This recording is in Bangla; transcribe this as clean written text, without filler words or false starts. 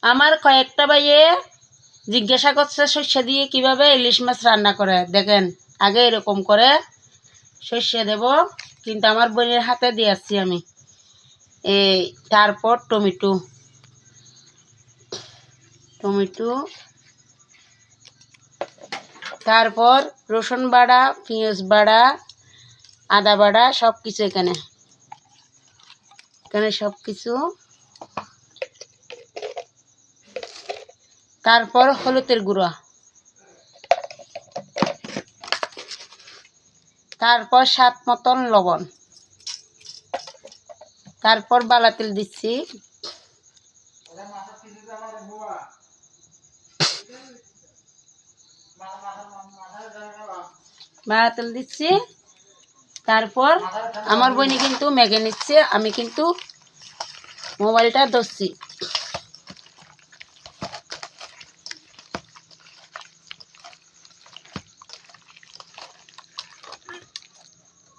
আমার কয়েকটা ভাইয়ে জিজ্ঞাসা করছে সর্ষে দিয়ে কিভাবে ইলিশ মাছ রান্না করে। দেখেন আগে এরকম করে সর্ষে দেব, কিন্তু আমার বোনের হাতে দিয়েছি আমি। এই তারপর টমেটো, তারপর রসুন বাটা, পেঁয়াজ বাটা, আদা বাটা, সব কিছু এখানে সব কিছু। তারপর হলুদের গুঁড়া, তারপর স্বাদ মতন লবণ, তারপর বালা তেল দিচ্ছি, বালা তেল দিচ্ছি। তারপর আমার বোনই কিন্তু মেখে নিচ্ছে, আমি কিন্তু মোবাইলটা ধরছি।